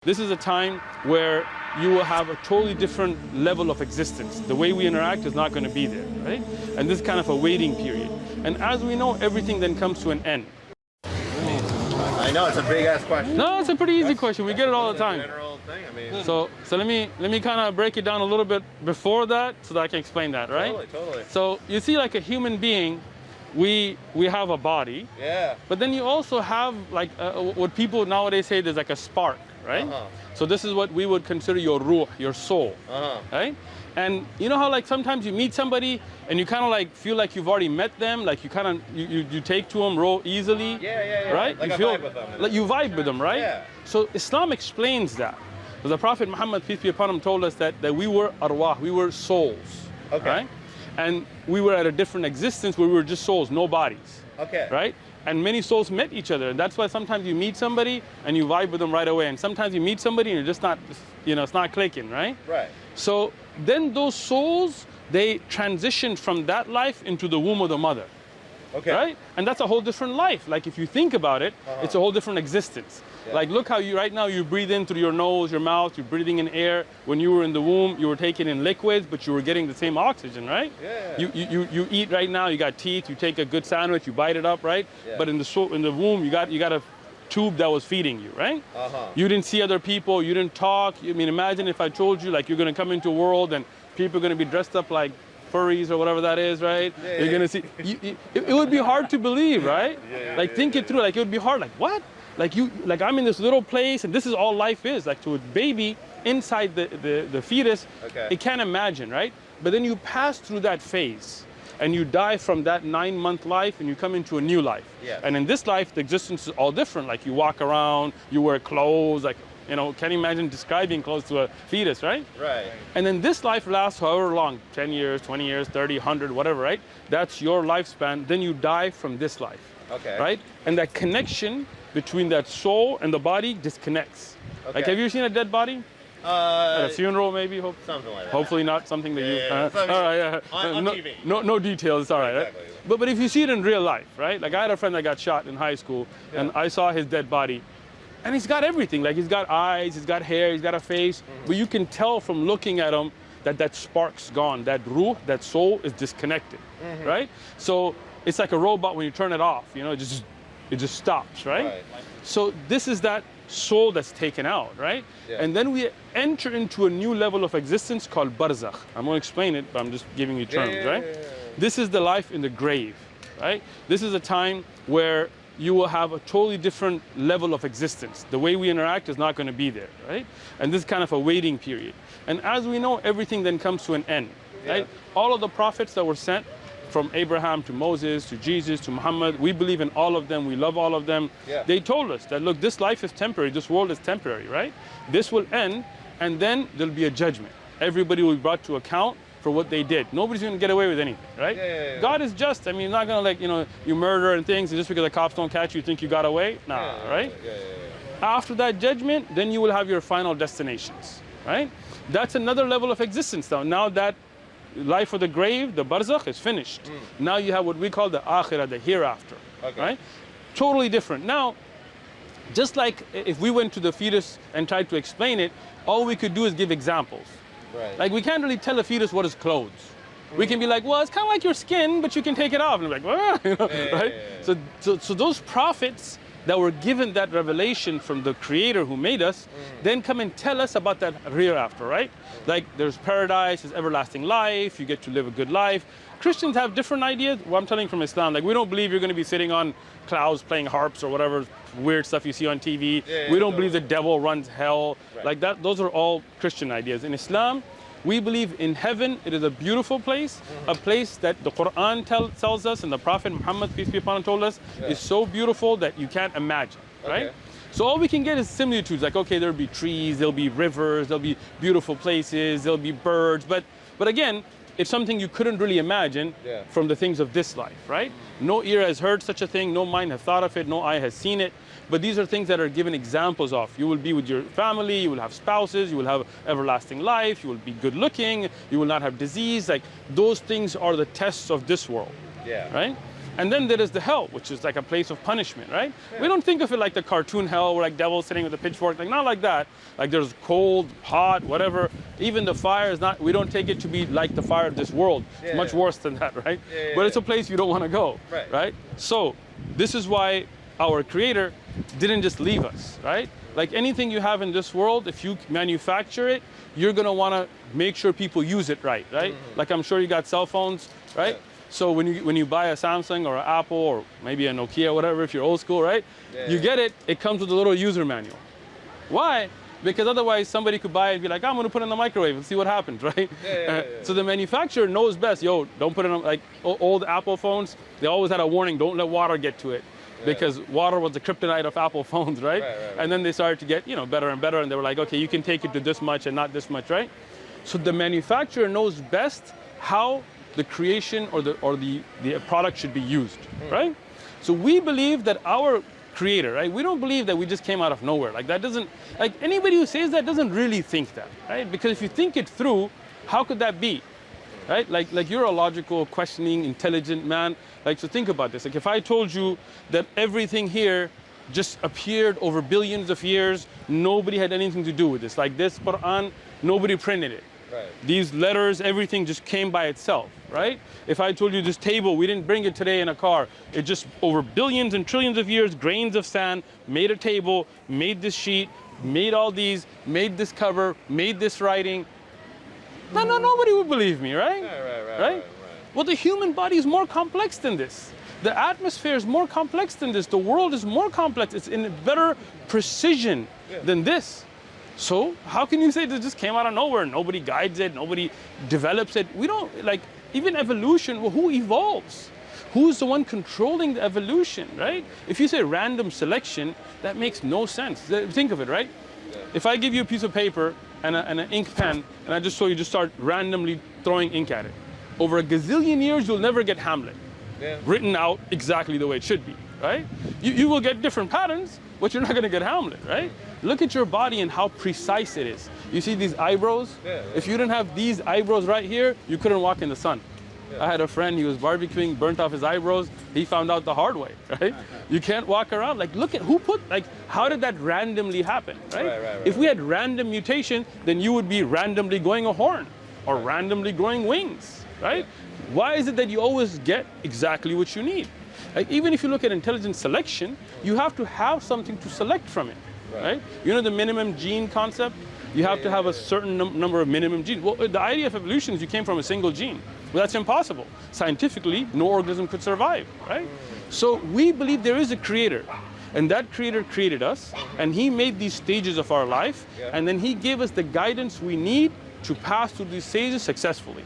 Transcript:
This is a time where you will have a totally different level of existence. The way we interact is not going to be there, right? And this is kind of a waiting period. And as we know, everything then comes to an end. I know, it's a big ass question. No, it's a pretty easy question. We get it all the time. General thing. I mean, So let me kind of break it down a little bit before that so that I can explain that, right? Totally. So you see, like a human being, we have a body. Yeah. But then you also have like what people nowadays say there's like a spark, right? So this is what we would consider your ruh, your soul, right? And you know how like sometimes you meet somebody and you kind of like feel like you've already met them, like you kind of you take to them real easily, right? Like you I feel vibe with them. like you vibe with them, right? Yeah. So Islam explains that. The Prophet Muhammad, peace be upon him, told us that we were arwah, we were souls, right? And we were at a different existence where we were just souls, no bodies, right? And many souls met each other. And that's why sometimes you meet somebody and you vibe with them right away. And sometimes you meet somebody and you're just not, you know, it's not clicking, right? Right. So then those souls, they transition from that life into the womb of the mother. Right? And that's a whole different life. Like if you think about it, it's a whole different existence. Like look how you right now you breathe in through your nose, your mouth, you're breathing in air. When you were in the womb, you were taking in liquids, but you were getting the same oxygen, right? You eat right now, you got teeth, you take a good sandwich, you bite it up, right? But in the womb, you got a tube that was feeding you, right? You didn't see other people, you didn't talk. I mean, imagine if I told you like you're gonna come into a world and people are gonna be dressed up like furries or whatever that is, right? You're gonna see, it would be hard to believe, right? Like think it through, like it would be hard, like what? Like I'm in this little place and this is all life is. Like to a baby inside the fetus, it can't imagine, right? But then you pass through that phase and you die from that 9-month life and you come into a new life. And in this life, the existence is all different. Like you walk around, you wear clothes, like, you know, can't imagine describing clothes to a fetus, right? And then this life lasts however long, 10 years, 20 years, 30, 100, whatever, right? That's your lifespan. Then you die from this life, right? And that connection between that soul and the body disconnects. Like, have you seen a dead body? At a funeral, maybe? Something like that. Hopefully not something that you... all right, on no, TV. No details, it's all right. Exactly. Right? But if you see it in real life, right? Like I had a friend that got shot in high school and I saw his dead body. And he's got everything, like he's got eyes, he's got hair, he's got a face, but you can tell from looking at him that spark's gone, that ruh, that soul is disconnected, right? So it's like a robot when you turn it off, you know, it just stops, right? So this is that soul that's taken out, right? And then we enter into a new level of existence called barzakh. I'm going to explain it, but I'm just giving you terms, right? This is the life in the grave, right? This is a time where you will have a totally different level of existence. The way we interact is not going to be there, right? And this is kind of a waiting period. And as we know, everything then comes to an end, right? All of the prophets that were sent, from Abraham to Moses to Jesus to Muhammad, we believe in all of them, we love all of them. They told us that, look, this life is temporary, this world is temporary, right? This will end, and then there'll be a judgment. Everybody will be brought to account for what they did. Nobody's going to get away with anything, right? God is just. I mean, you're not going to, like, you know, you murder and things, and just because the cops don't catch you, you think you got away? Nah, right? After that judgment, then you will have your final destinations, right? That's another level of existence now. Now that life of the grave, the barzakh, is finished. Now you have what we call the akhirah, the hereafter, right? Totally different. Now, just like if we went to the fetus and tried to explain it, all we could do is give examples. Like we can't really tell a fetus what is clothes. We can be like, well, it's kind of like your skin, but you can take it off. And we're like, well, you know, right? So those prophets that were given that revelation from the Creator who made us, then come and tell us about that hereafter, right? Like there's paradise, there's everlasting life, you get to live a good life. Christians have different ideas. Well, I'm telling you from Islam, like we don't believe you're going to be sitting on clouds playing harps or whatever weird stuff you see on TV. We don't believe the devil runs hell. Like that, those are all Christian ideas. In Islam, we believe in heaven. It is a beautiful place, a place that the Quran tells us and the Prophet Muhammad, peace be upon him, told us is so beautiful that you can't imagine, right? So all we can get is similitudes, like, okay, there'll be trees, there'll be rivers, there'll be beautiful places, there'll be birds, but again, it's something you couldn't really imagine from the things of this life, right? No ear has heard such a thing, no mind has thought of it, no eye has seen it. But these are things that are given examples of. You will be with your family, you will have spouses, you will have everlasting life, you will be good looking, you will not have disease. Like those things are the tests of this world, right? And then there is the hell, which is like a place of punishment, right? We don't think of it like the cartoon hell, where like devil sitting with a pitchfork, like not like that. Like there's cold, hot, whatever. Even the fire is not, we don't take it to be like the fire of this world. It's much worse than that, right? But it's a place you don't want to go, right? So this is why our Creator didn't just leave us, right? Like anything you have in this world, if you manufacture it, you're gonna wanna make sure people use it right? Like I'm sure you got cell phones, right? So when you buy a Samsung or an Apple or maybe a Nokia, whatever, if you're old school, right? You get it, it comes with a little user manual. Why? Because otherwise somebody could buy it and be like, I'm gonna put it in the microwave and see what happens, right? So the manufacturer knows best, yo, don't put it on, like old Apple phones, they always had a warning, don't let water get to it. Because water was the kryptonite of Apple phones, right? And then they started to get, better and better, and they were like, okay, you can take it to this much and not this much, right? So the manufacturer knows best how the creation or the product should be used, right? So we believe that our Creator, right? We don't believe that we just came out of nowhere. Like that doesn't, like anybody who says that doesn't really think that, right? Because if you think it through, how could that be? Right? Like you're a logical, questioning, intelligent man. Like, so think about this. Like if I told you that everything here just appeared over billions of years, nobody had anything to do with this. Like this Quran, nobody printed it. These letters, everything just came by itself, right? If I told you this table, we didn't bring it today in a car. It just, over billions and trillions of years, grains of sand, made a table, made this sheet, made all these, made this cover, made this writing. No, nobody would believe me, right? Right? Well, the human body is more complex than this. The atmosphere is more complex than this. The world is more complex. It's in better precision than this. So how can you say this just came out of nowhere? Nobody guides it, nobody develops it. We don't, like, even evolution, well, who evolves? Who's the one controlling the evolution, right? If you say random selection, that makes no sense. Think of it, right? If I give you a piece of paper and an ink pen, and I just saw you just start randomly throwing ink at it, over a gazillion years, you'll never get Hamlet written out exactly the way it should be, right? You will get different patterns, but you're not gonna get Hamlet, right? Look at your body and how precise it is. You see these eyebrows? If you didn't have these eyebrows right here, you couldn't walk in the sun. I had a friend, he was barbecuing, burnt off his eyebrows. He found out the hard way, right? You can't walk around. Like, look at how did that randomly happen, right? If we had random mutation, then you would be randomly growing a horn or randomly growing wings, right? Why is it that you always get exactly what you need? Like, even if you look at intelligent selection, you have to have something to select from it, right? You know the minimum gene concept? You have to have a certain number of minimum genes. Well, the idea of evolution is you came from a single gene. Well, that's impossible. Scientifically, no organism could survive, right? So we believe there is a creator, and that creator created us, and he made these stages of our life, and then he gave us the guidance we need to pass through these stages successfully.